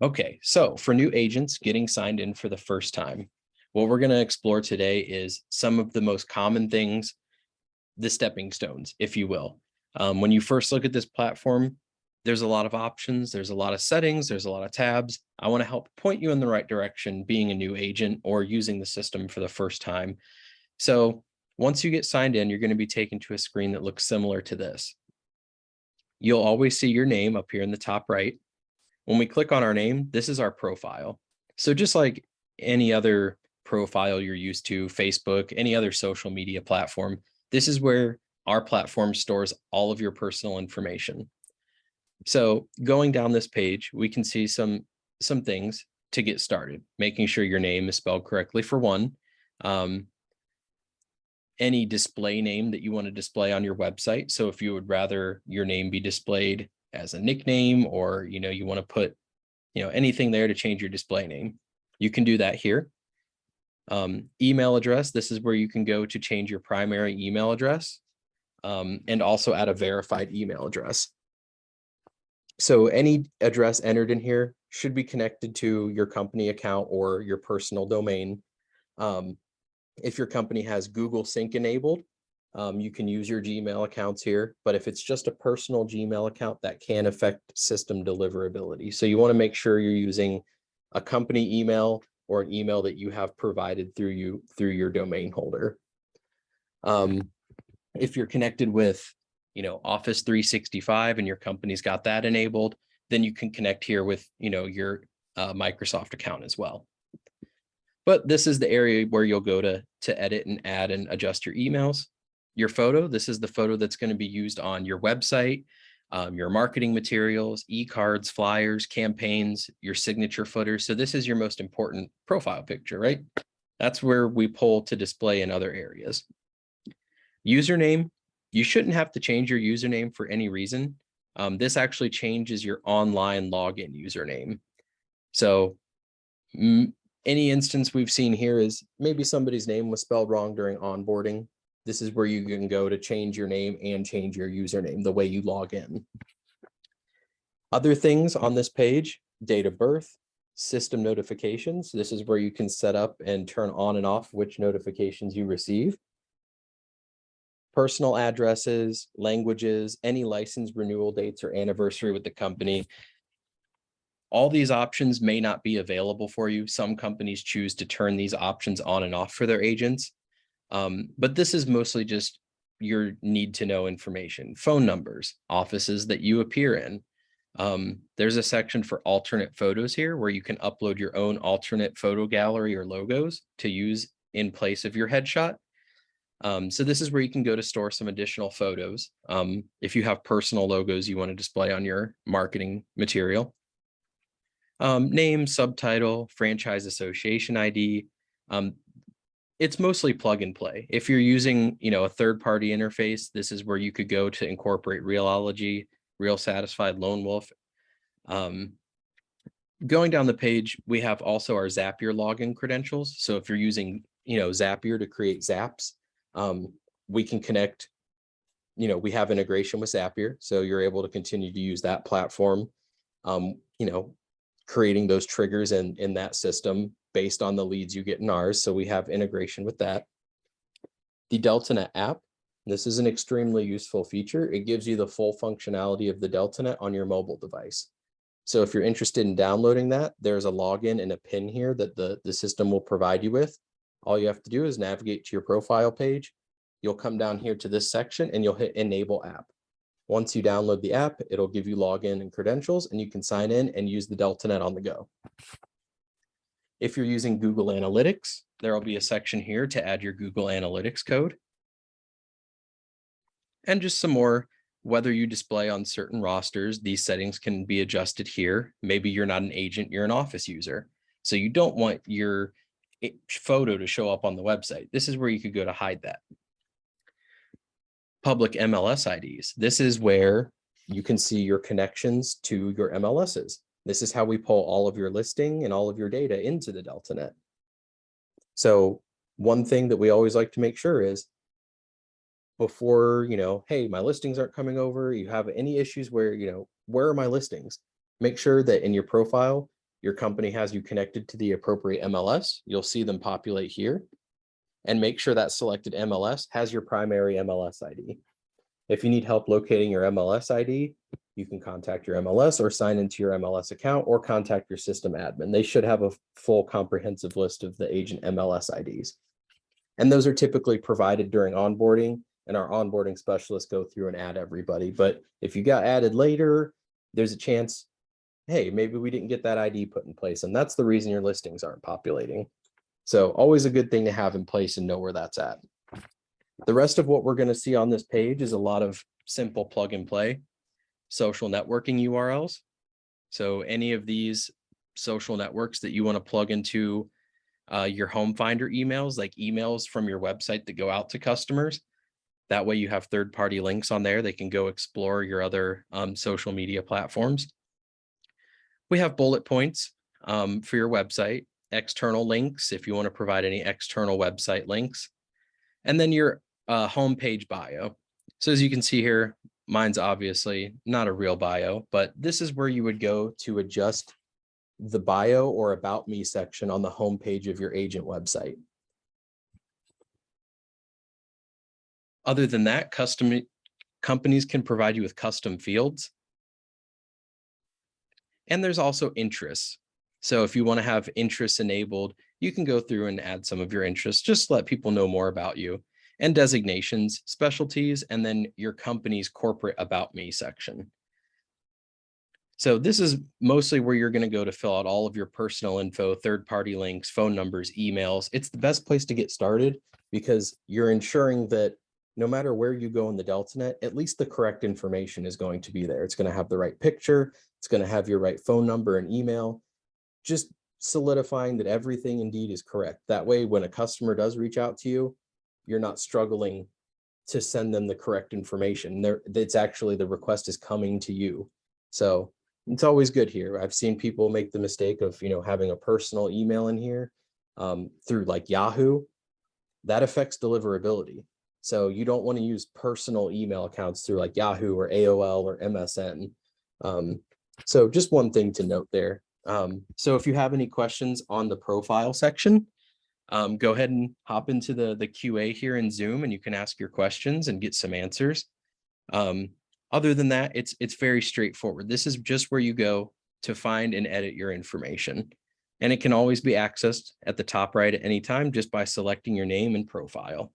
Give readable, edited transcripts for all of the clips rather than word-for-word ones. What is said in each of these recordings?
Okay, so for new agents getting signed in for the first time, what we're going to explore today is some of the most common things, the stepping stones, if you will. When you first look at this platform, there's a lot of options, there's a lot of settings, there's a lot of tabs. I want to help point you in the right direction being a new agent or using the system for the first time. So once you get signed in, you're going to be taken to a screen that looks similar to this. You'll always see your name up here in the top right. When we click on our name, this is our profile. So just like any other profile you're used to, Facebook, any other social media platform, this is where our platform stores all of your personal information. So going down this page, we can see some things to get started, making sure your name is spelled correctly for one. Any display name that you want to display on your website. So if you would rather your name be displayed as a nickname, or you want to put anything there to change your display name, you can do that here. Email address, this is where you can go to change your primary email address, and also add a verified email address. So any address entered in here should be connected to your company account or your personal domain. If your company has Google Sync enabled, you can use your Gmail accounts here, but if it's just a personal Gmail account, that can affect system deliverability. So you want to make sure you're using a company email or an email that you have provided through your domain holder. If you're connected with, Office 365 and your company's got that enabled, then you can connect here with, your Microsoft account as well. But this is the area where you'll go to edit and add and adjust your emails. Your photo, this is the photo that's going to be used on your website, your marketing materials, e-cards, flyers, campaigns, your signature footer. So this is your most important profile picture, right? That's where we pull to display in other areas. Username, you shouldn't have to change your username for any reason. This actually changes your online login username. So any instance we've seen here is maybe somebody's name was spelled wrong during onboarding. This is where you can go to change your name and change your username, the way you log in. Other things on this page, date of birth, system notifications. This is where you can set up and turn on and off which notifications you receive. Personal addresses, languages, any license renewal dates or anniversary with the company. All these options may not be available for you. Some companies choose to turn these options on and off for their agents. But this is mostly just your need to know information. Phone numbers, offices that you appear in. There's a section for alternate photos here where you can upload your own alternate photo gallery or logos to use in place of your headshot. So this is where you can go to store some additional photos. If you have personal logos you want to display on your marketing material. Name, subtitle, franchise association ID. It's mostly plug and play. If you're using, a third-party interface, this is where you could go to incorporate Realogy, Real Satisfied, Lone Wolf. Going down the page, we have also our Zapier login credentials. So if you're using, Zapier to create Zaps, we can connect, we have integration with Zapier. So you're able to continue to use that platform, creating those triggers in that system based on the leads you get in ours. So we have integration with that. The DeltaNet app, this is an extremely useful feature. It gives you the full functionality of the DeltaNet on your mobile device. So if you're interested in downloading that, there's a login and a PIN here that the system will provide you with. All you have to do is navigate to your profile page. You'll come down here to this section and you'll hit Enable App. Once you download the app, it'll give you login and credentials, and you can sign in and use the DeltaNet on the go. If you're using Google Analytics, there will be a section here to add your Google Analytics code. And just some more, whether you display on certain rosters, these settings can be adjusted here. Maybe you're not an agent, you're an office user. So you don't want your photo to show up on the website. This is where you could go to hide that. Public MLS IDs. This is where you can see your connections to your MLSs. This is how we pull all of your listing and all of your data into the DeltaNet. So one thing that we always like to make sure is before, hey, my listings aren't coming over, you have any issues where, where are my listings? Make sure that in your profile, your company has you connected to the appropriate MLS, you'll see them populate here. And make sure that selected MLS has your primary MLS ID. If you need help locating your MLS ID, you can contact your MLS or sign into your MLS account or contact your system admin. They should have a full comprehensive list of the agent MLS IDs. And those are typically provided during onboarding, and our onboarding specialists go through and add everybody. But if you got added later, there's a chance, hey, maybe we didn't get that ID put in place. And that's the reason your listings aren't populating. So always a good thing to have in place and know where that's at. The rest of what we're going to see on this page is a lot of simple plug and play social networking URLs. So any of these social networks that you want to plug into your home finder emails, like emails from your website that go out to customers. That way you have third-party links on there. They can go explore your other social media platforms. We have bullet points for your website, external links if you want to provide any external website links, and then your homepage bio. So as you can see here, mine's obviously not a real bio, but this is where you would go to adjust the bio or about me section on the homepage of your agent website. Other than that, companies can provide you with custom fields. And there's also interests. So if you want to have interests enabled, you can go through and add some of your interests, just let people know more about you, and designations, specialties, and then your company's corporate about me section. So this is mostly where you're going to go to fill out all of your personal info, third-party links, phone numbers, emails. It's the best place to get started because you're ensuring that no matter where you go in the DeltaNet, at least the correct information is going to be there. It's going to have the right picture. It's going to have your right phone number and email, just solidifying that everything indeed is correct. That way, when a customer does reach out to you, you're not struggling to send them the correct information. It's actually the request is coming to you. So it's always good here. I've seen people make the mistake of, having a personal email in here through like Yahoo. That affects deliverability. So you don't want to use personal email accounts through like Yahoo or AOL or MSN. So just one thing to note there. So if you have any questions on the profile section, go ahead and hop into the QA here in Zoom and you can ask your questions and get some answers. Other than that, it's very straightforward. This is just where you go to find and edit your information. And it can always be accessed at the top right at any time just by selecting your name and profile.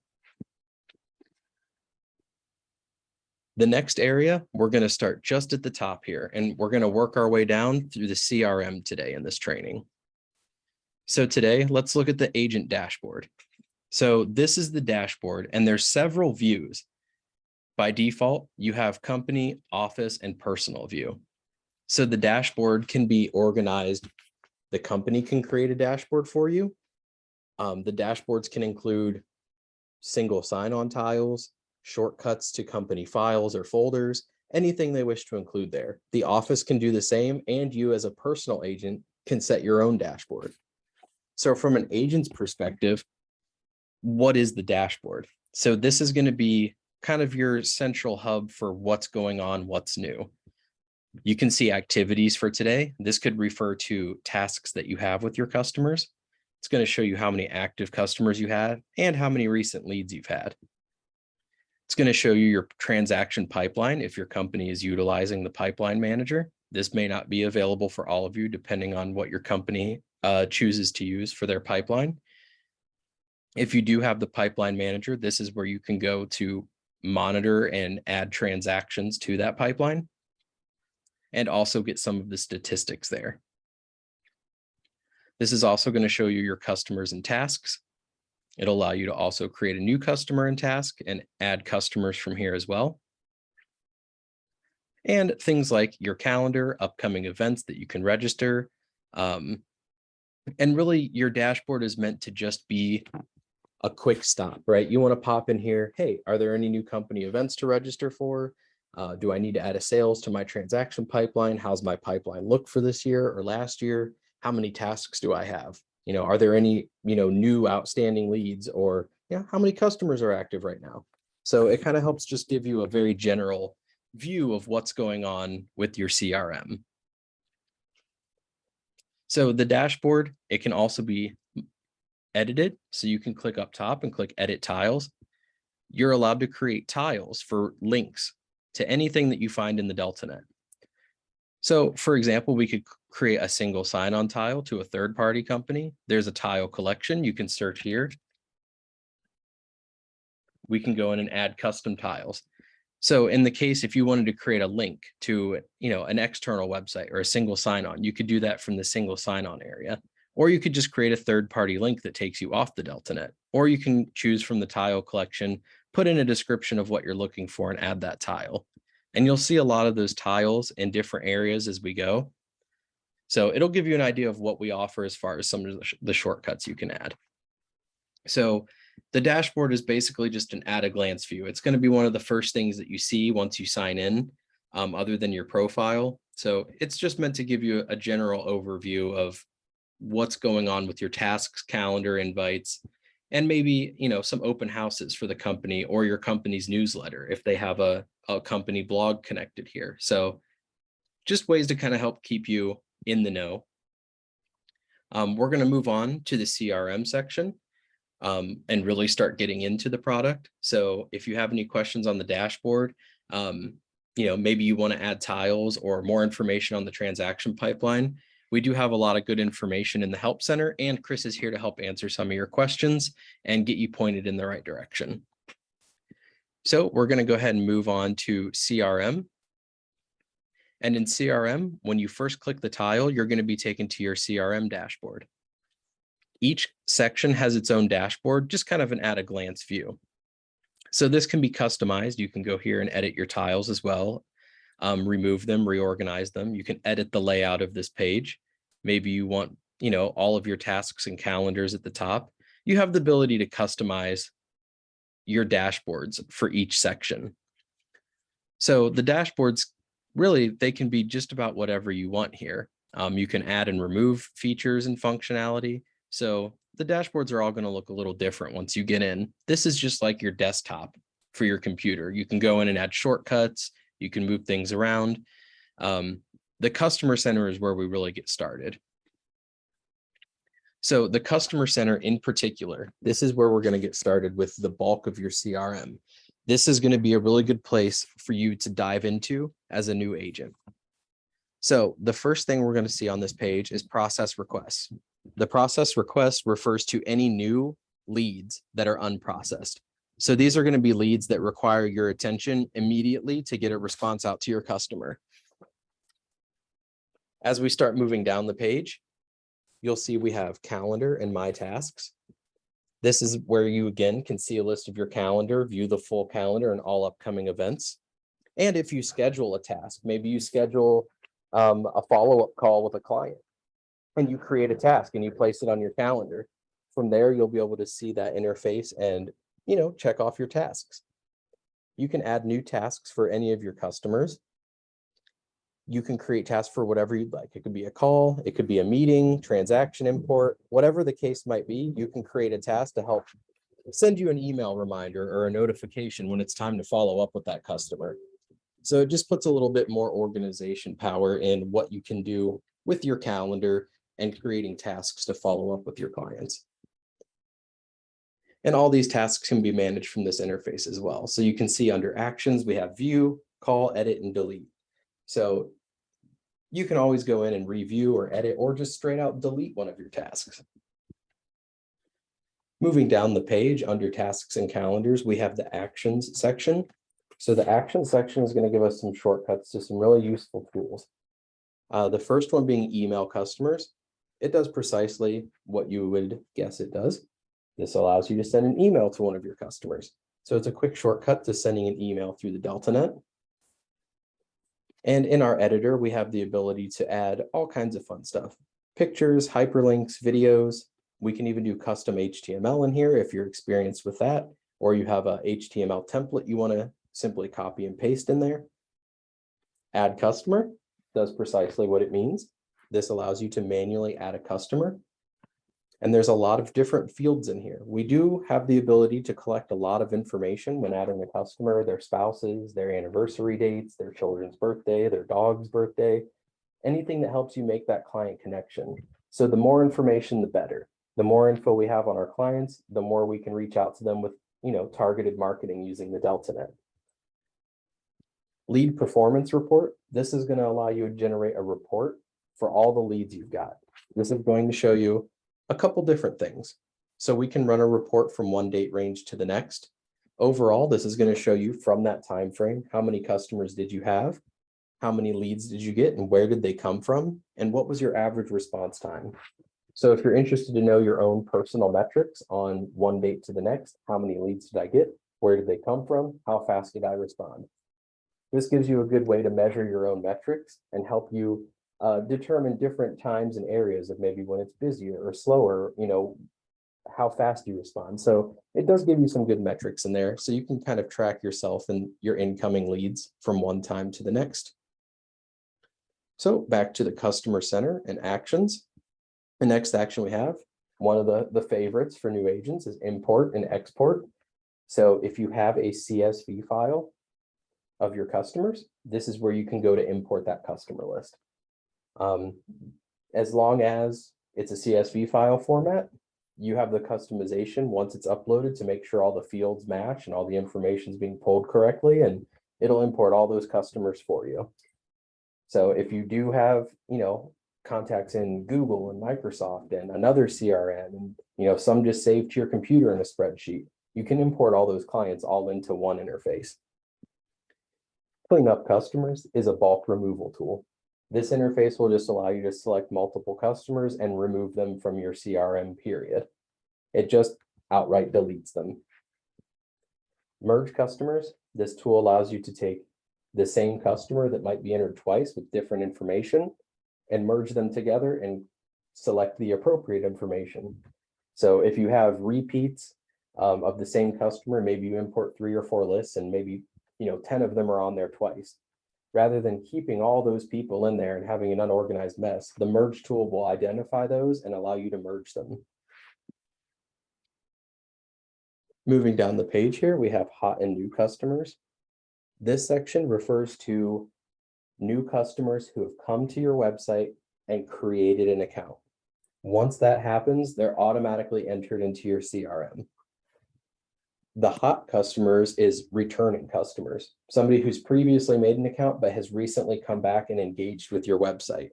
The next area, we're going to start just at the top here, and we're going to work our way down through the CRM today in this training. So today, let's look at the agent dashboard. So this is the dashboard, and there's several views. By default, you have company, office, and personal view. So the dashboard can be organized. The company can create a dashboard for you. The dashboards can include single sign-on tiles, shortcuts to company files or folders, anything they wish to include there. The office can do the same, and you as a personal agent can set your own dashboard. So from an agent's perspective, what is the dashboard? So this is going to be kind of your central hub for what's going on, what's new. You can see activities for today. This could refer to tasks that you have with your customers. It's going to show you how many active customers you have and how many recent leads you've had. It's going to show you your transaction pipeline if your company is utilizing the pipeline manager. This may not be available for all of you depending on what your company chooses to use for their pipeline. If you do have the pipeline manager, this is where you can go to monitor and add transactions to that pipeline and also get some of the statistics there. This is also going to show you your customers and tasks. It'll allow you to also create a new customer and task and add customers from here as well. And things like your calendar, upcoming events that you can register. And really your dashboard is meant to just be a quick stop, right? You want to pop in here. Hey, are there any new company events to register for? Do I need to add a sales to my transaction pipeline? How's my pipeline look for this year or last year? How many tasks do I have? Are there any, new outstanding leads, or how many customers are active right now? So it kind of helps just give you a very general view of what's going on with your CRM. So the dashboard, it can also be edited. So you can click up top and click edit tiles. You're allowed to create tiles for links to anything that you find in the DeltaNet. So for example, we could create a single sign-on tile to a third-party company. There's a tile collection. You can search here. We can go in and add custom tiles. So in the case, if you wanted to create a link to, an external website or a single sign-on, you could do that from the single sign-on area. Or you could just create a third-party link that takes you off the DeltaNet. Or you can choose from the tile collection, put in a description of what you're looking for and add that tile. And you'll see a lot of those tiles in different areas as we go. So it'll give you an idea of what we offer as far as some of the shortcuts you can add. So the dashboard is basically just an at-a-glance view. It's going to be one of the first things that you see once you sign in, other than your profile. So it's just meant to give you a general overview of what's going on with your tasks, calendar, invites, and maybe, some open houses for the company or your company's newsletter if they have a company blog connected here. So just ways to kind of help keep you in the know. We're going to move on to the CRM section. And really start getting into the product. So if you have any questions on the dashboard, maybe you want to add tiles or more information on the transaction pipeline, we do have a lot of good information in the Help Center, and Chris is here to help answer some of your questions and get you pointed in the right direction. So we're going to go ahead and move on to CRM. And in CRM, when you first click the tile, you're going to be taken to your CRM dashboard. Each section has its own dashboard, just kind of an at-a-glance view. So this can be customized. You can go here and edit your tiles as well, remove them, reorganize them. You can edit the layout of this page. Maybe you want, all of your tasks and calendars at the top. You have the ability to customize your dashboards for each section. So the dashboards, really, they can be just about whatever you want here. You can add and remove features and functionality. So the dashboards are all going to look a little different once you get in. This is just like your desktop for your computer. You can go in and add shortcuts. You can move things around. The customer center is where we really get started. So the customer center in particular, this is where we're going to get started with the bulk of your CRM. This is going to be a really good place for you to dive into as a new agent. So the first thing we're going to see on this page is process requests. The process request refers to any new leads that are unprocessed. So these are going to be leads that require your attention immediately to get a response out to your customer. As we start moving down the page, you'll see we have calendar and my tasks. This is where you again can see a list of your calendar, view the full calendar and all upcoming events. And if you schedule a task, maybe you schedule a follow-up call with a client, and you create a task and you place it on your calendar. From there, you'll be able to see that interface and, check off your tasks. You can add new tasks for any of your customers. You can create tasks for whatever you'd like. It could be a call, it could be a meeting, transaction import, whatever the case might be. You can create a task to help send you an email reminder or a notification when it's time to follow up with that customer. So it just puts a little bit more organization power in what you can do with your calendar and creating tasks to follow up with your clients. And all these tasks can be managed from this interface as well. So you can see under actions, we have view, call, edit, and delete. So you can always go in and review or edit or just straight out delete one of your tasks. Moving down the page under tasks and calendars, we have the actions section. So the actions section is going to give us some shortcuts to some really useful tools. The first one being email customers. It does precisely what you would guess it does. This allows you to send an email to one of your customers. So it's a quick shortcut to sending an email through the DeltaNet. And in our editor, we have the ability to add all kinds of fun stuff. Pictures, hyperlinks, videos. We can even do custom HTML in here if you're experienced with that, or you have a HTML template you want to simply copy and paste in there. Add customer does precisely what it means. This allows you to manually add a customer. And there's a lot of different fields in here. We do have the ability to collect a lot of information when adding a customer, their spouses, their anniversary dates, their children's birthday, their dog's birthday, anything that helps you make that client connection. So the more information, the better. The more info we have on our clients, the more we can reach out to them with, targeted marketing using the DeltaNet. Lead performance report. This is going to allow you to generate a report for all the leads you've got. This is going to show you a couple different things. So we can run a report from one date range to the next. Overall, this is going to show you from that time frame, how many customers did you have, how many leads did you get, and where did they come from, and what was your average response time. So if you're interested to know your own personal metrics on one date to the next, how many leads did I get, where did they come from, how fast did I respond? This gives you a good way to measure your own metrics and help you determine different times and areas of maybe when it's busier or slower, how fast you respond. So it does give you some good metrics in there. So you can kind of track yourself and your incoming leads from one time to the next. So back to the customer center and actions. The next action we have, one of the favorites for new agents, is import and export. So if you have a CSV file of your customers, this is where you can go to import that customer list. As long as it's a CSV file format, you have the customization once it's uploaded to make sure all the fields match and all the information is being pulled correctly, and it'll import all those customers for you. So if you do have, contacts in Google and Microsoft and another CRM, and, some just saved to your computer in a spreadsheet, you can import all those clients all into one interface. Clean up customers is a bulk removal tool. This interface will just allow you to select multiple customers and remove them from your CRM period. It just outright deletes them. Merge customers. This tool allows you to take the same customer that might be entered twice with different information and merge them together and select the appropriate information. So if you have repeats of the same customer, maybe you import 3 or 4 lists and maybe 10 of them are on there twice. Rather than keeping all those people in there and having an unorganized mess, the merge tool will identify those and allow you to merge them. Moving down the page here, we have hot and new customers. This section refers to new customers who have come to your website and created an account. Once that happens, they're automatically entered into your CRM. The hot customers is returning customers, somebody who's previously made an account but has recently come back and engaged with your website.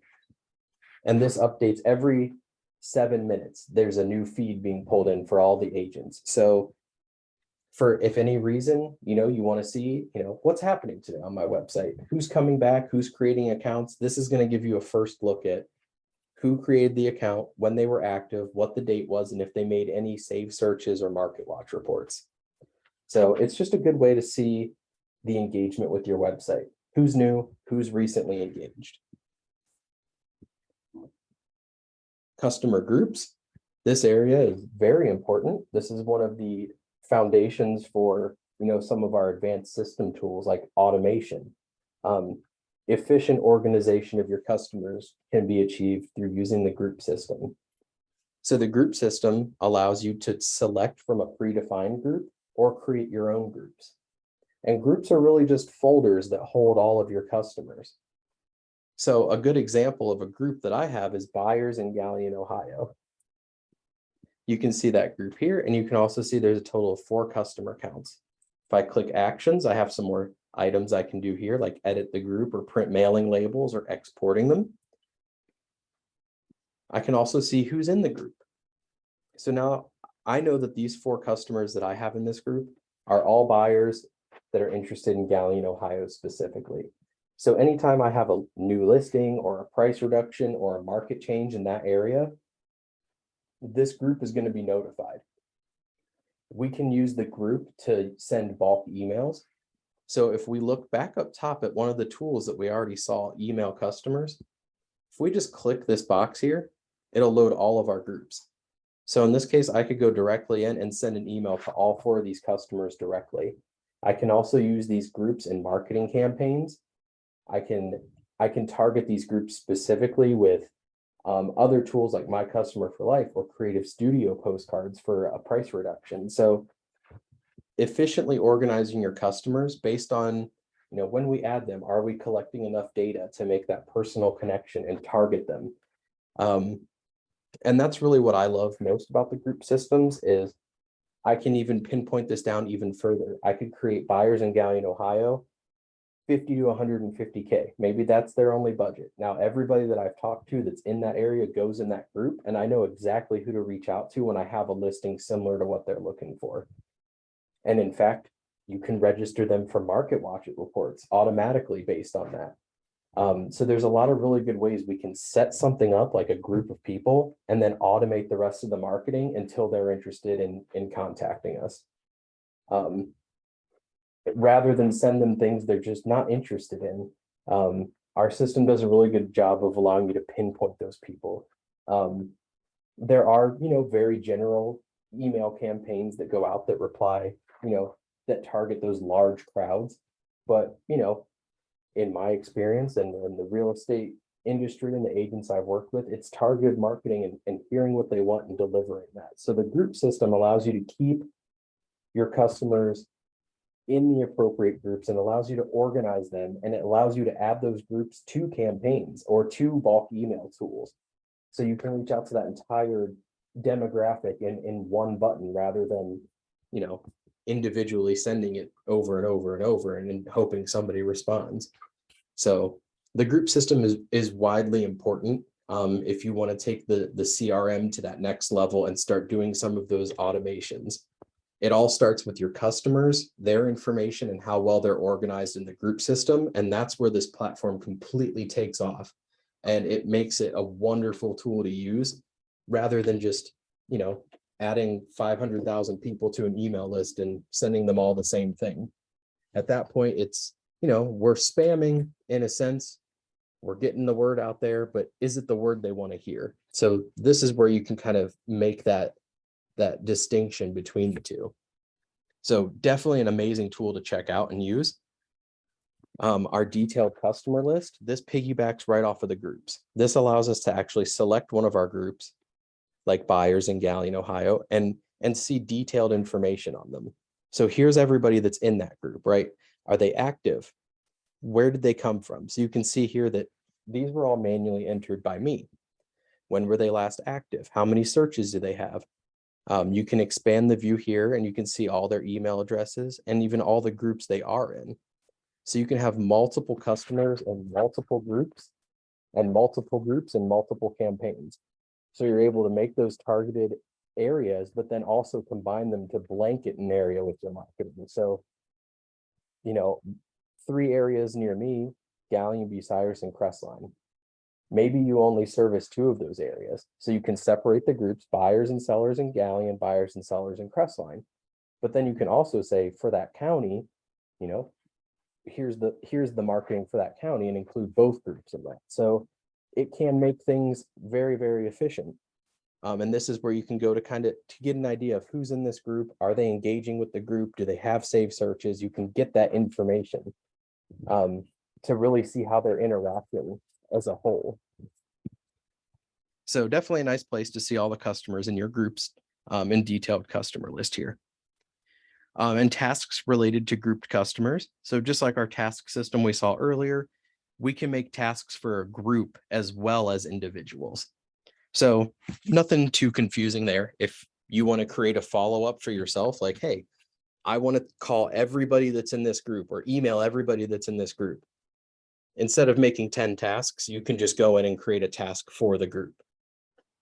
And this updates every 7 minutes. There's a new feed being pulled in for all the agents. So for if any reason, you want to see, what's happening today on my website, who's coming back, who's creating accounts, this is going to give you a first look at who created the account, when they were active, what the date was, and if they made any save searches or market watch reports. So it's just a good way to see the engagement with your website. Who's new, who's recently engaged. Customer groups. This area is very important. This is one of the foundations for, some of our advanced system tools like automation. Efficient organization of your customers can be achieved through using the group system. So the group system allows you to select from a predefined group or create your own groups. And groups are really just folders that hold all of your customers. So a good example of a group that I have is buyers in Galion, Ohio. You can see that group here, and you can also see there's a total of 4 customer counts. If I click actions, I have some more items I can do here, like edit the group or print mailing labels or exporting them. I can also see who's in the group. So now I know that these 4 customers that I have in this group are all buyers that are interested in Galion, Ohio specifically. So anytime I have a new listing or a price reduction or a market change in that area, this group is going to be notified. We can use the group to send bulk emails. So if we look back up top at one of the tools that we already saw, email customers, if we just click this box here, it'll load all of our groups. So in this case, I could go directly in and send an email to all 4 of these customers directly. I can also use these groups in marketing campaigns. I can target these groups specifically with other tools like My Customer for Life or Creative Studio postcards for a price reduction. So efficiently organizing your customers based on, when we add them, are we collecting enough data to make that personal connection and target them? And that's really what I love most about the group systems is I can even pinpoint this down even further. I could create buyers in Galion, Ohio, 50 to 150K. Maybe that's their only budget. Now, everybody that I've talked to that's in that area goes in that group, and I know exactly who to reach out to when I have a listing similar to what they're looking for. And in fact, you can register them for market watch reports automatically based on that. So there's a lot of really good ways we can set something up like a group of people and then automate the rest of the marketing until they're interested in contacting us. Rather than send them things they're just not interested in. Our system does a really good job of allowing you to pinpoint those people. There are, very general email campaigns that go out that reply, that target those large crowds. But, in my experience and in the real estate industry and the agents I've worked with, it's targeted marketing and hearing what they want and delivering that. So the group system allows you to keep your customers in the appropriate groups and allows you to organize them, and it allows you to add those groups to campaigns or to bulk email tools. So you can reach out to that entire demographic in one button rather than, individually sending it over and over and over and then hoping somebody responds. So the group system is widely important if you want to take the CRM to that next level and start doing some of those automations. It all starts with your customers, their information, and how well they're organized in the group system. And that's where this platform completely takes off. And it makes it a wonderful tool to use rather than just, adding 500,000 people to an email list and sending them all the same thing. At that point, it's, we're spamming in a sense. We're getting the word out there, but is it the word they want to hear? So this is where you can kind of make that distinction between the two. So definitely an amazing tool to check out and use. Our detailed customer list, this piggybacks right off of the groups. This allows us to actually select one of our groups, like buyers in Galion, Ohio, and see detailed information on them. So here's everybody that's in that group, right? Are they active? Where did they come from? So you can see here that these were all manually entered by me. When were they last active? How many searches do they have? You can expand the view here and you can see all their email addresses and even all the groups they are in. So you can have multiple customers and multiple groups and multiple campaigns. So you're able to make those targeted areas, but then also combine them to blanket an area with your marketing. So, 3 areas near me, Galion, Bucyrus, and Crestline. Maybe you only service 2 of those areas. So you can separate the groups, buyers and sellers in Galion, buyers and sellers in Crestline. But then you can also say for that county, here's the marketing for that county and include both groups in that. So it can make things very, very efficient. And this is where you can go to get an idea of who's in this group. Are they engaging with the group? Do they have saved searches? You can get that information to really see how they're interacting as a whole. So definitely a nice place to see all the customers in your groups in detailed customer list here. And tasks related to grouped customers. So just like our task system we saw earlier, we can make tasks for a group as well as individuals. So nothing too confusing there. If you want to create a follow-up for yourself, like, hey, I want to call everybody that's in this group or email everybody that's in this group. Instead of making 10 tasks, you can just go in and create a task for the group.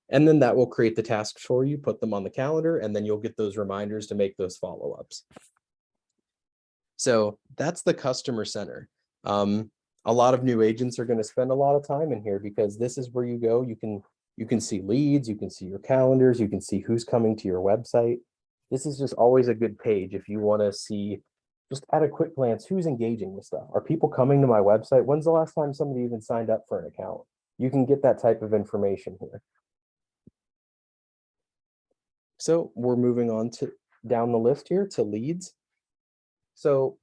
And then that will create the tasks for you, put them on the calendar, and then you'll get those reminders to make those follow-ups. So that's the customer center. A lot of new agents are going to spend a lot of time in here because this is where you go. You can see leads, you can see your calendars, you can see who's coming to your website. This is just always a good page if you want to see, just at a quick glance, who's engaging with stuff. Are people coming to my website? When's the last time somebody even signed up for an account? You can get that type of information here. So we're moving on to down the list here to leads. So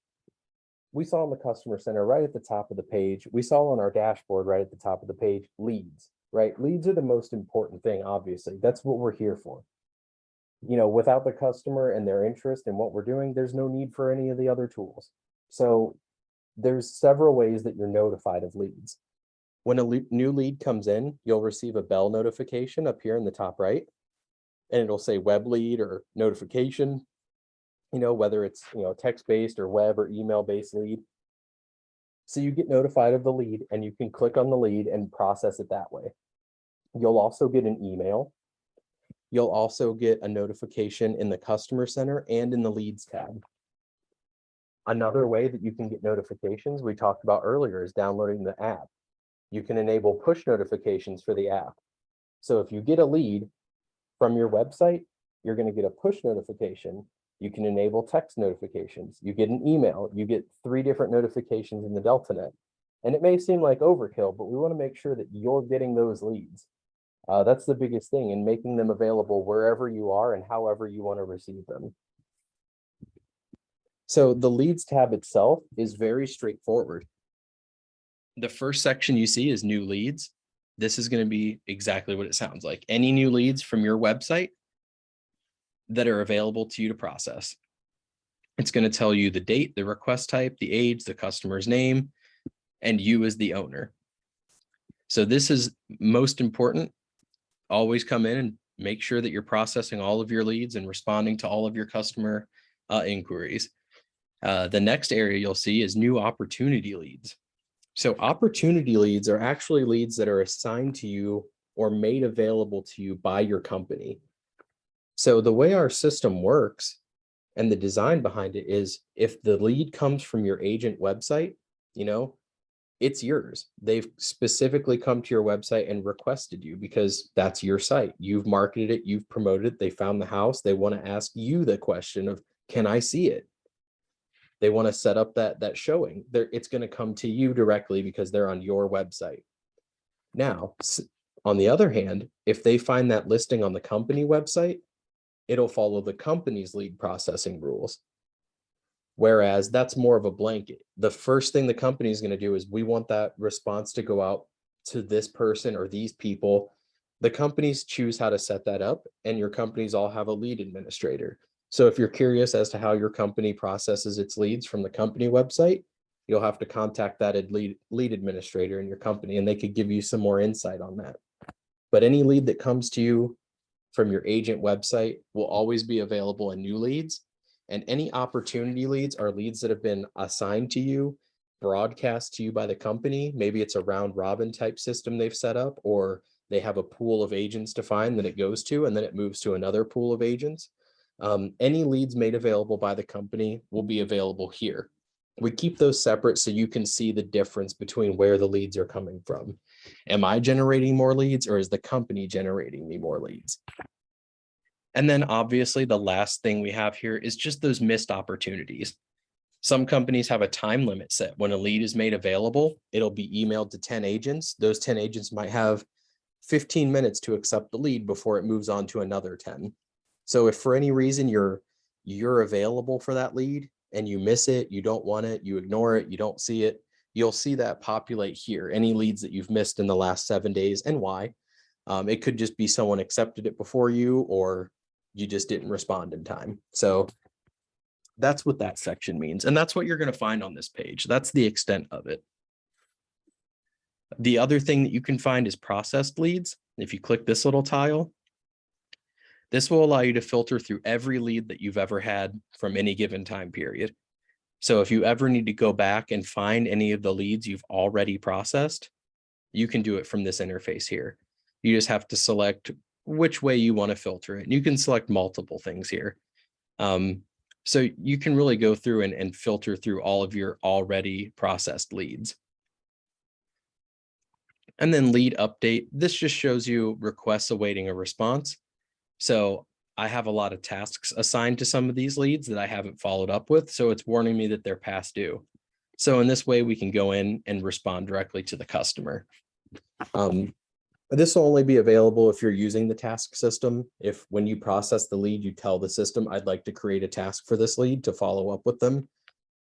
we saw in the customer center right at the top of the page, we saw on our dashboard right at the top of the page, leads, right? Leads are the most important thing, obviously. That's what we're here for. Without the customer and their interest in what we're doing, there's no need for any of the other tools. So there's several ways that you're notified of leads. When a new lead comes in, you'll receive a bell notification up here in the top right, and it'll say web lead or notification, whether it's, text-based or web or email-based lead. So you get notified of the lead and you can click on the lead and process it that way. You'll also get an email. You'll also get a notification in the customer center and in the leads tab. Another way that you can get notifications we talked about earlier is downloading the app. You can enable push notifications for the app. So if you get a lead from your website, you're going to get a push notification. You can enable text notifications. You get an email. You get 3 different notifications in the DeltaNet. And it may seem like overkill, but we want to make sure that you're getting those leads. That's the biggest thing, in making them available wherever you are and however you want to receive them. So the leads tab itself is very straightforward. The first section you see is new leads. This is going to be exactly what it sounds like. Any new leads from your website that are available to you to process. It's going to tell you the date, the request type, the age, the customer's name, and you as the owner. So this is most important. Always come in and make sure that you're processing all of your leads and responding to all of your customer inquiries. The next area you'll see is new opportunity leads. So opportunity leads are actually leads that are assigned to you or made available to you by your company. So the way our system works and the design behind it is, if the lead comes from your agent website, it's yours. They've specifically come to your website and requested you because that's your site. You've marketed it, you've promoted it, they found the house. They want to ask you the question of, can I see it? They want to set up that showing. It's going to come to you directly because they're on your website. Now, on the other hand, if they find that listing on the company website, it'll follow the company's lead processing rules. Whereas that's more of a blanket. The first thing the company is going to do is, we want that response to go out to this person or these people. The companies choose how to set that up, and your companies all have a lead administrator. So if you're curious as to how your company processes its leads from the company website, you'll have to contact that lead administrator in your company, and they could give you some more insight on that. But any lead that comes to you from your agent website will always be available in new leads. And any opportunity leads are leads that have been assigned to you, broadcast to you by the company. Maybe it's a round robin type system they've set up, or they have a pool of agents to find that it goes to, and then it moves to another pool of agents. Any leads made available by the company will be available here. We keep those separate so you can see the difference between where the leads are coming from. Am I generating more leads, or is the company generating me more leads? And then obviously the last thing we have here is just those missed opportunities. Some companies have a time limit set. When a lead is made available, it'll be emailed to 10 agents. Those 10 agents might have 15 minutes to accept the lead before it moves on to another 10. So if for any reason you're available for that lead and you miss it, you don't want it, you ignore it, you don't see it, you'll see that populate here. Any leads that you've missed in the last 7 days and why. It could just be someone accepted it before you, or you just didn't respond in time. So that's what that section means. And that's what you're going to find on this page. That's the extent of it. The other thing that you can find is processed leads. If you click this little tile, this will allow you to filter through every lead that you've ever had from any given time period. So if you ever need to go back and find any of the leads you've already processed, you can do it from this interface here. You just have to select which way you want to filter it. And you can select multiple things here. So you can really go through and filter through all of your already processed leads. And then lead update. This just shows you requests awaiting a response. So I have a lot of tasks assigned to some of these leads that I haven't followed up with. So it's warning me that they're past due. So in this way, we can go in and respond directly to the customer. This will only be available if you're using the task system. If when you process the lead, you tell the system, I'd like to create a task for this lead to follow up with them,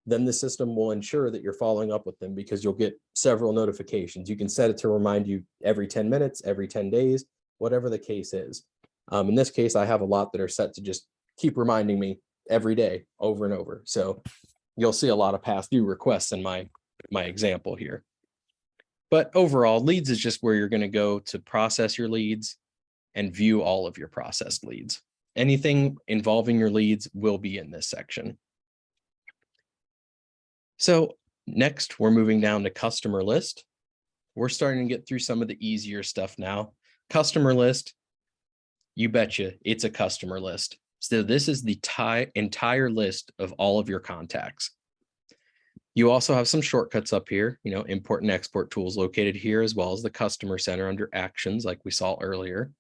then the system will ensure that you're following up with them, because you'll get several notifications. You can set it to remind you every 10 minutes, every 10 days, whatever the case is. In this case, I have a lot that are set to just keep reminding me every day over and over. So you'll see a lot of past due requests in my example here. But overall, leads is just where you're going to go to process your leads and view all of your processed leads. Anything involving your leads will be in this section. So next, we're moving down to customer list. We're starting to get through some of the easier stuff now. Customer list, you betcha, it's a customer list. So this is the entire list of all of your contacts. You also have some shortcuts up here, import and export tools located here, as well as the customer center under actions, like we saw earlier.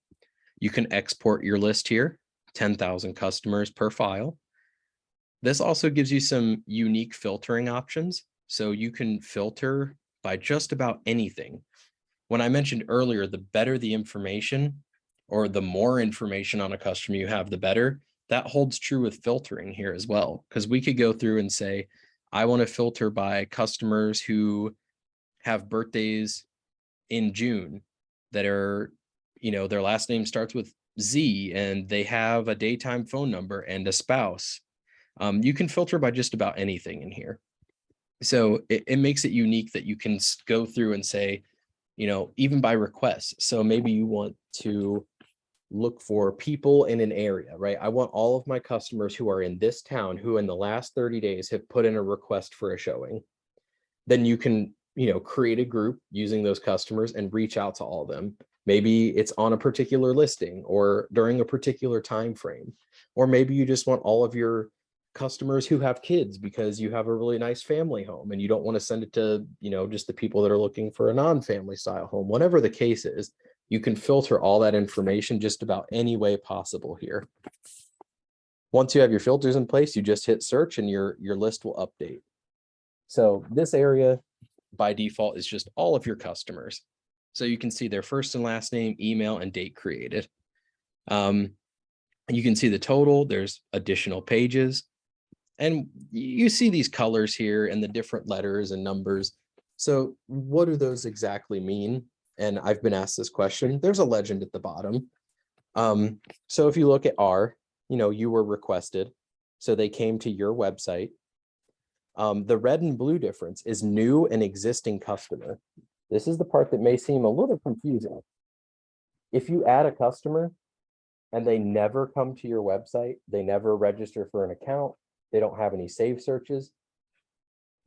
You can export your list here, 10,000 customers per file. This also gives you some unique filtering options. So you can filter by just about anything. When I mentioned earlier, the better the information or the more information on a customer you have, the better. That holds true with filtering here as well, because we could go through and say, I want to filter by customers who have birthdays in June that are, their last name starts with Z and they have a daytime phone number and a spouse. You can filter by just about anything in here. So it makes it unique that you can go through and say, even by request. So maybe you want to look for people in an area, right? I want all of my customers who are in this town who in the last 30 days have put in a request for a showing. Then you can, create a group using those customers and reach out to all of them. Maybe it's on a particular listing or during a particular time frame. Or maybe you just want all of your customers who have kids because you have a really nice family home and you don't want to send it to, just the people that are looking for a non-family style home. Whatever the case is, you can filter all that information just about any way possible here. Once you have your filters in place, you just hit search and your list will update. So this area by default is just all of your customers. So you can see their first and last name, email, and date created. You can see the total, there's additional pages. And you see these colors here and the different letters and numbers. So what do those exactly mean? And I've been asked this question. There's a legend at the bottom. So if you look at R, you were requested. So they came to your website. The red and blue difference is new and existing customer. This is the part that may seem a little confusing. If you add a customer and they never come to your website, they never register for an account, they don't have any save searches,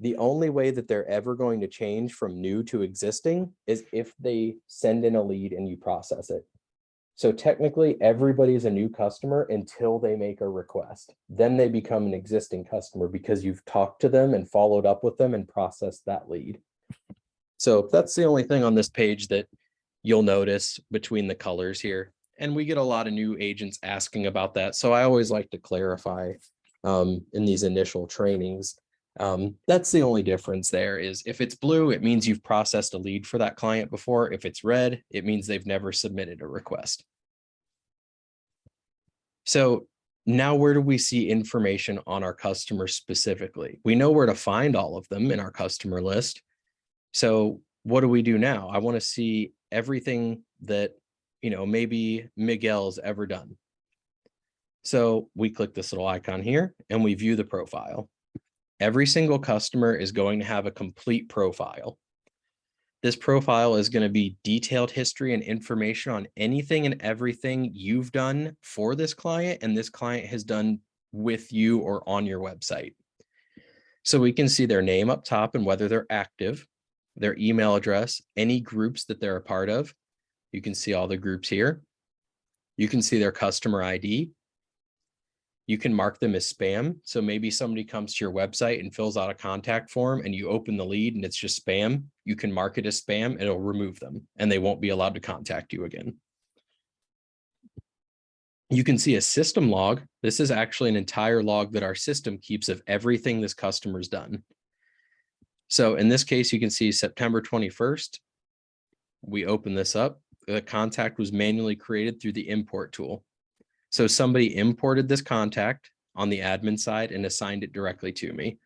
the only way that they're ever going to change from new to existing is if they send in a lead and you process it. So technically everybody's a new customer until they make a request. Then they become an existing customer because you've talked to them and followed up with them and processed that lead. So that's the only thing on this page that you'll notice between the colors here. And we get a lot of new agents asking about that. So I always like to clarify in these initial trainings. That's the only difference there is if it's blue, it means you've processed a lead for that client before. If it's red, it means they've never submitted a request. So now where do we see information on our customers specifically? We know where to find all of them in our customer list. So what do we do now? I want to see everything that, maybe Miguel's ever done. So we click this little icon here and we view the profile. Every single customer is going to have a complete profile. This profile is going to be detailed history and information on anything and everything you've done for this client and this client has done with you or on your website. So we can see their name up top and whether they're active, their email address, any groups that they're a part of. You can see all the groups here. You can see their customer ID. You can mark them as spam. So maybe somebody comes to your website and fills out a contact form and you open the lead and it's just spam. You can mark it as spam and it'll remove them and they won't be allowed to contact you again. You can see a system log. This is actually an entire log that our system keeps of everything this customer's done. So in this case, you can see September 21st. We open this up. The contact was manually created through the import tool. So somebody imported this contact on the admin side and assigned it directly to me.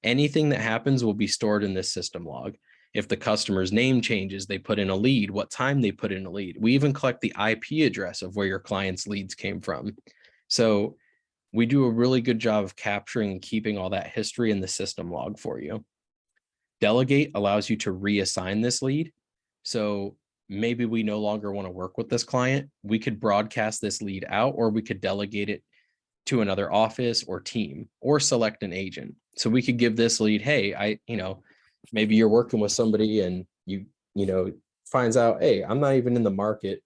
Anything that happens will be stored in this system log. If the customer's name changes, they put in a lead, what time they put in a lead. We even collect the IP address of where your client's leads came from. So we do a really good job of capturing and keeping all that history in the system log for you. Delegate allows you to reassign this lead. So maybe we no longer want to work with this client. We could broadcast this lead out, or we could delegate it to another office or team, or select an agent. So we could give this lead, hey, maybe you're working with somebody and you finds out, hey, I'm not even in the market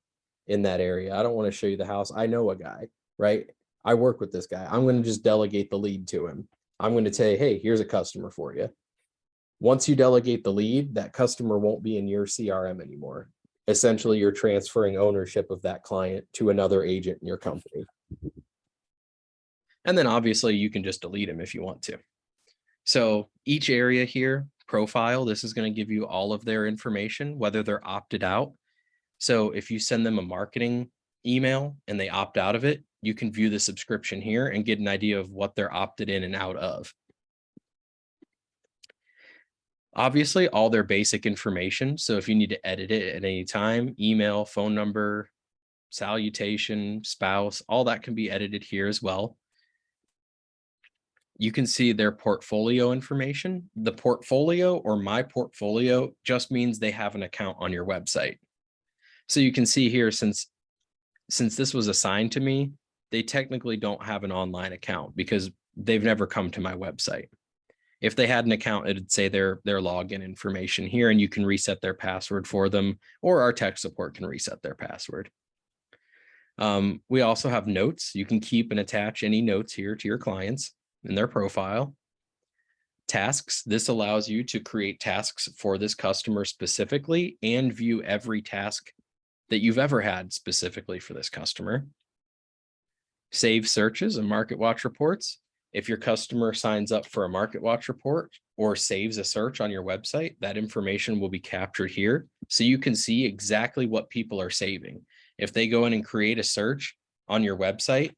in that area. I don't want to show you the house. I know a guy, right? I work with this guy. I'm going to just delegate the lead to him. I'm going to say, hey, here's a customer for you. Once you delegate the lead, that customer won't be in your CRM anymore. Essentially, you're transferring ownership of that client to another agent in your company. And then obviously you can just delete them if you want to. So each area here, profile, this is going to give you all of their information, whether they're opted out. So if you send them a marketing email and they opt out of it, you can view the subscription here and get an idea of what they're opted in and out of. Obviously, all their basic information. So if you need to edit it at any time, email, phone number, salutation, spouse, all that can be edited here as well. You can see their portfolio information. The portfolio, or my portfolio, just means they have an account on your website. So you can see here, since this was assigned to me, they technically don't have an online account because they've never come to my website. If they had an account, it'd say their login information here, and you can reset their password for them, or our tech support can reset their password. We also have notes. You can keep and attach any notes here to your clients in their profile. Tasks. This allows you to create tasks for this customer specifically and view every task that you've ever had specifically for this customer. Save searches and market watch reports. If your customer signs up for a market watch report or saves a search on your website, that information will be captured here. So you can see exactly what people are saving. If they go in and create a search on your website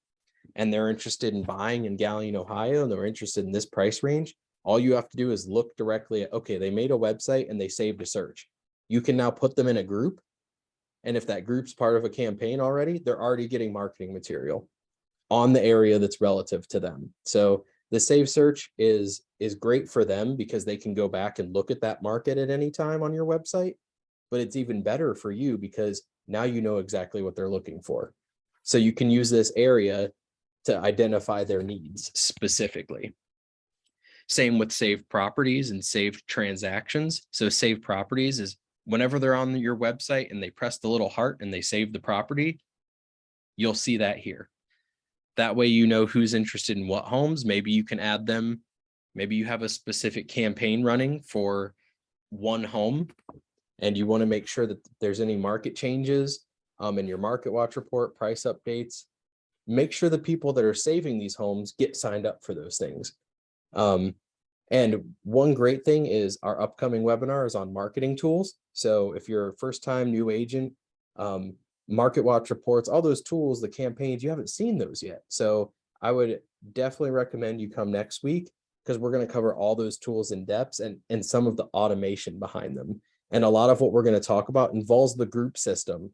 and they're interested in buying in Galion, Ohio, and they're interested in this price range, all you have to do is look directly at, okay, they made a website and they saved a search. You can now put them in a group. And if that group's part of a campaign already, they're already getting marketing material on the area that's relative to them. So the save search is great for them because they can go back and look at that market at any time on your website. But it's even better for you because now you know exactly what they're looking for. So you can use this area to identify their needs specifically. Same with saved properties and saved transactions. So saved properties is whenever they're on your website and they press the little heart and they save the property, you'll see that here. That way, you know who's interested in what homes. Maybe you can add them. Maybe you have a specific campaign running for one home and you want to make sure that there's any market changes in your market watch report, price updates. Make sure the people that are saving these homes get signed up for those things. And one great thing is our upcoming webinar is on marketing tools. So if you're a first-time new agent, market watch reports, all those tools, the campaigns, you haven't seen those yet. So I would definitely recommend you come next week because we're going to cover all those tools in depth and some of the automation behind them. And a lot of what we're going to talk about involves the group system.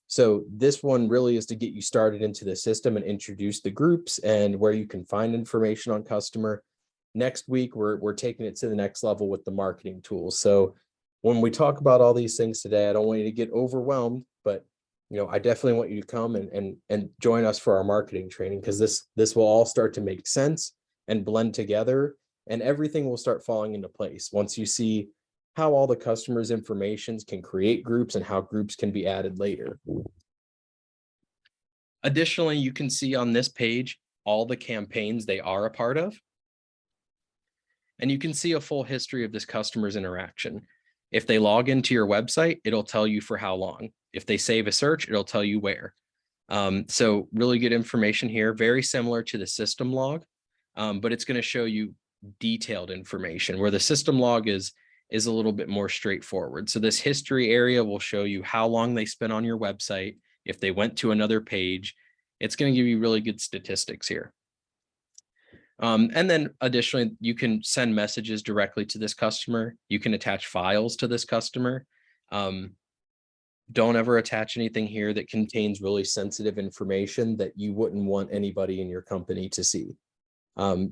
So this one really is to get you started into the system and introduce the groups and where you can find information on customer. Next week, we're taking it to the next level with the marketing tools. So when we talk about all these things today, I don't want you to get overwhelmed, but I definitely want you to come and join us for our marketing training because this will all start to make sense and blend together, and everything will start falling into place once you see how all the customers' information can create groups and how groups can be added later. Additionally, you can see on this page all the campaigns they are a part of. And you can see a full history of this customer's interaction. If they log into your website, it'll tell you for how long. If they save a search, it'll tell you where. So really good information here, very similar to the system log, but it's going to show you detailed information where the system log is a little bit more straightforward. So this history area will show you how long they spent on your website. If they went to another page, it's going to give you really good statistics here. And then additionally, you can send messages directly to this customer. You can attach files to this customer. Don't ever attach anything here that contains really sensitive information that you wouldn't want anybody in your company to see.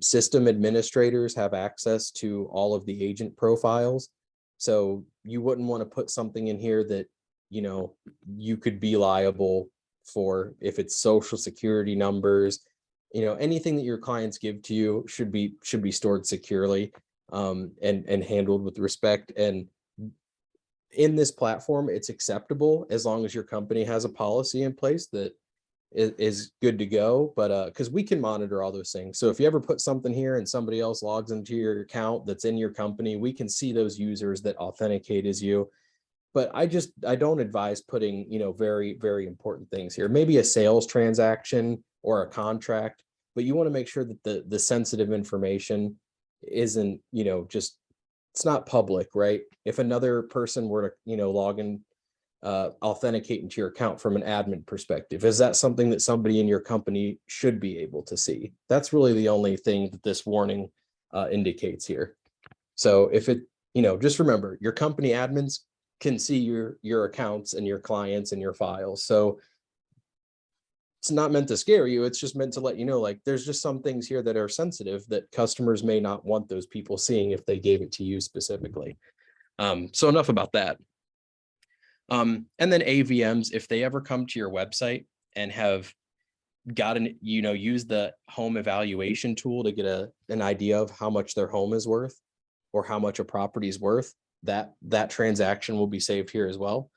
System administrators have access to all of the agent profiles. So you wouldn't want to put something in here that, you know, you could be liable for. If it's social security numbers, you know, anything that your clients give to you should be stored securely, and handled with respect. And in this platform, it's acceptable as long as your company has a policy in place that is good to go. But because we can monitor all those things. So if you ever put something here and somebody else logs into your account that's in your company, we can see those users that authenticate as you. But I don't advise putting, you know, very, very important things here. Maybe a sales transaction or a contract, but you want to make sure that the sensitive information isn't, you know, just, it's not public, right? If another person were to, you know, log in, authenticate into your account from an admin perspective, is that something that somebody in your company should be able to see? That's really the only thing that this warning indicates here. So if it, you know, just remember, your company admins can see your accounts and your clients and your files. So it's not meant to scare you. It's just meant to let you know, like, there's just some things here that are sensitive that customers may not want those people seeing if they gave it to you specifically. So enough about that. And then AVMs, if they ever come to your website and have gotten, you know, use the home evaluation tool to get an idea of how much their home is worth or how much a property is worth, that transaction will be saved here as well.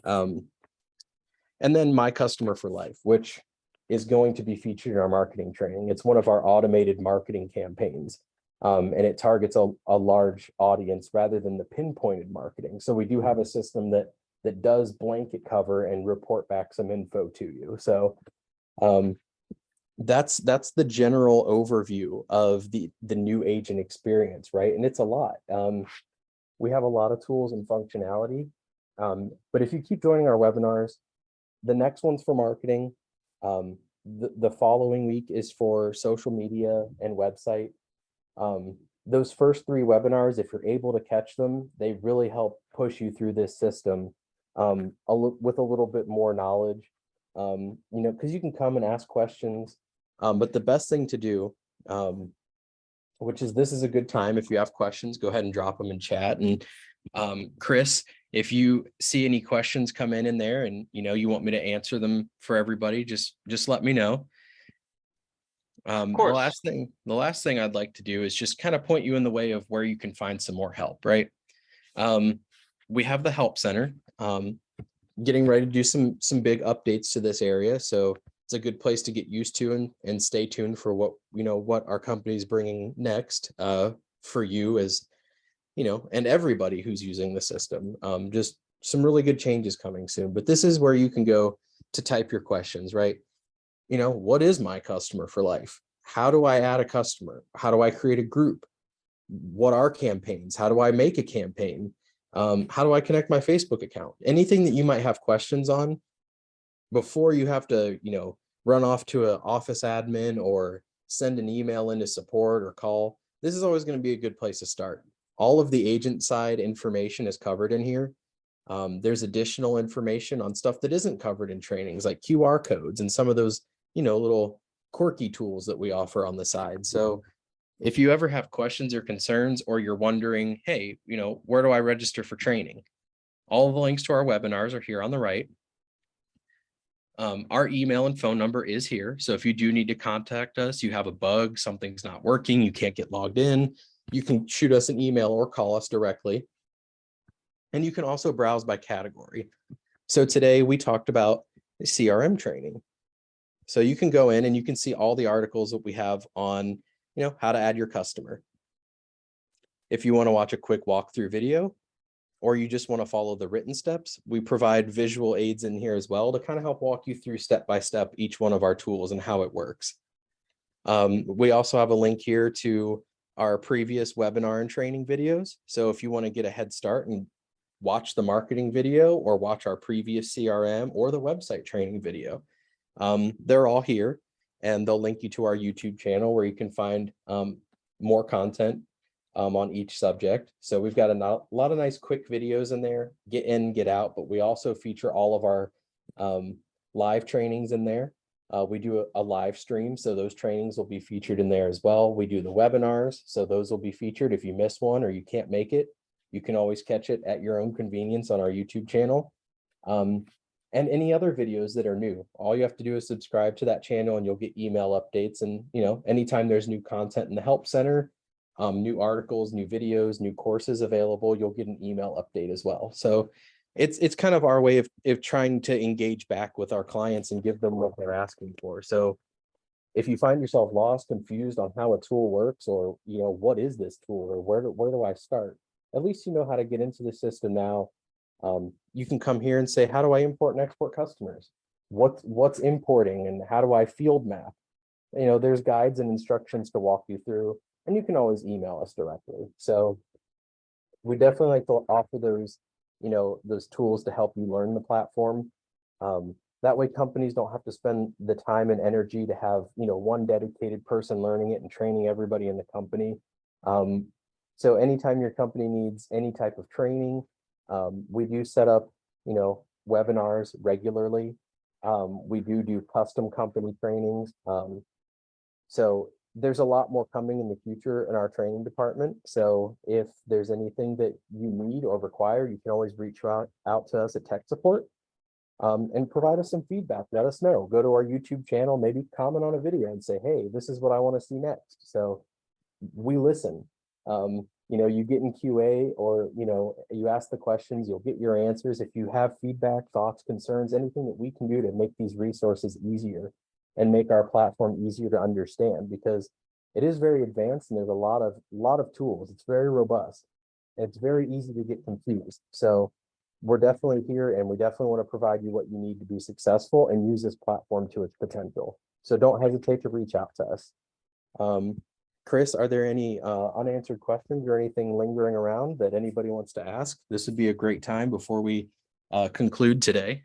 And then My Customer for Life, which is going to be featured in our marketing training. It's one of our automated marketing campaigns. And it targets a large audience rather than the pinpointed marketing. So we do have a system that does blanket cover and report back some info to you. So that's the general overview of the new agent experience, right? And it's a lot. We have a lot of tools and functionality. But if you keep joining our webinars, the next one's for marketing. The following week is for social media and website. Those first 3 webinars, if you're able to catch them, they really help push you through this system with a little bit more knowledge, you know, because you can come and ask questions. But the best thing to do, this is a good time. If you have questions, go ahead and drop them in chat. And Chris, if you see any questions come in there and, you know, you want me to answer them for everybody, just let me know. The last thing I'd like to do is just kind of point you in the way of where you can find some more help, right? We have the help center, getting ready to do some big updates to this area. So it's a good place to get used to and stay tuned for what our company is bringing next, for you, as you know, and everybody who's using the system. Just some really good changes coming soon. But this is where you can go to type your questions, right? You know, what is My Customer for Life? How do I add a customer? How do I create a group? What are campaigns? How do I make a campaign? How do I connect my Facebook account? Anything that you might have questions on before you have to, you know, run off to an office admin or send an email into support or call, this is always going to be a good place to start. All of the agent side information is covered in here. There's additional information on stuff that isn't covered in trainings, like QR codes and some of those, you know, little quirky tools that we offer on the side. So if you ever have questions or concerns, or you're wondering, hey, you know, where do I register for training? All of the links to our webinars are here on the right. Our email and phone number is here. So if you do need to contact us, you have a bug, something's not working, you can't get logged in, you can shoot us an email or call us directly. And you can also browse by category. So today we talked about CRM training. So you can go in and you can see all the articles that we have on, you know, how to add your customer. If you want to watch a quick walkthrough video, or you just want to follow the written steps, we provide visual aids in here as well to kind of help walk you through step by step each one of our tools and how it works. We also have a link here to our previous webinar and training videos. So if you want to get a head start and watch the marketing video or watch our previous CRM or the website training video, they're all here, and they'll link you to our YouTube channel where you can find more content on each subject. So we've got a lot of nice quick videos in there, get in, get out, but we also feature all of our live trainings in there. We do a live stream, so those trainings will be featured in there as well. We do the webinars, so those will be featured. If you miss one or you can't make it, You can always catch it at your own convenience on our YouTube channel. And any other videos that are new. All you have to do is subscribe to that channel and you'll get email updates. And, you know, anytime there's new content in the Help Center, new articles, new videos, new courses available, you'll get an email update as well. So it's kind of our way of trying to engage back with our clients and give them what they're asking for. So if you find yourself lost, confused on how a tool works, or, you know, what is this tool, or where do I start? At least you know how to get into the system now. You can come here and say, how do I import and export customers? What's importing and how do I field map? You know, there's guides and instructions to walk you through, and you can always email us directly. So we definitely like to offer those, you know, those tools to help you learn the platform. That way companies don't have to spend the time and energy to have, you know, one dedicated person learning it and training everybody in the company. So anytime your company needs any type of training, we do set up, you know, webinars regularly. We do custom company trainings. So there's a lot more coming in the future in our training department. So if there's anything that you need or require, you can always reach out to us at tech support, and provide us some feedback. Let us know. Go to our YouTube channel, maybe comment on a video and say, hey, this is what I want to see next. So we listen. You know, you get in QA, or, you know, you ask the questions, you'll get your answers. If you have feedback, thoughts, concerns, anything that we can do to make these resources easier and make our platform easier to understand, because it is very advanced and there's a lot of tools. It's very robust. It's very easy to get confused. So we're definitely here, and we definitely want to provide you what you need to be successful and use this platform to its potential. So don't hesitate to reach out to us. Chris, are there any unanswered questions or anything lingering around that anybody wants to ask? This would be a great time before we conclude today.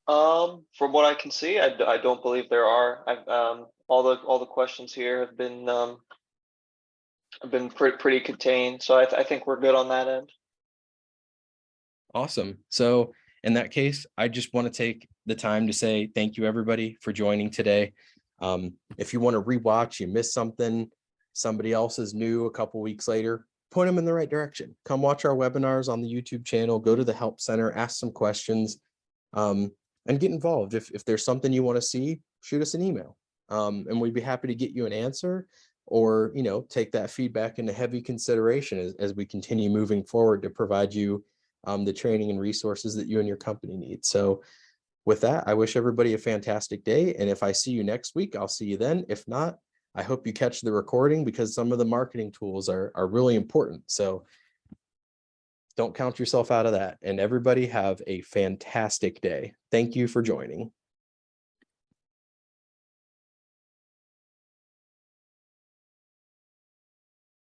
From what I can see, I don't believe there are. All the questions here have been pretty contained, so I think we're good on that end. Awesome. So in that case, I just want to take the time to say thank you, everybody, for joining today. If you want to rewatch, you missed something, somebody else is new a couple weeks later, point them in the right direction. Come watch our webinars on the YouTube channel, go to the Help Center, ask some questions, and get involved. If there's something you want to see, shoot us an email, and we'd be happy to get you an answer, or, you know, take that feedback into heavy consideration as we continue moving forward to provide you the training and resources that you and your company need. So with that, I wish everybody a fantastic day. And if I see you next week, I'll see you then. If not, I hope you catch the recording, because some of the marketing tools are really important. So don't count yourself out of that. And everybody have a fantastic day. Thank you for joining.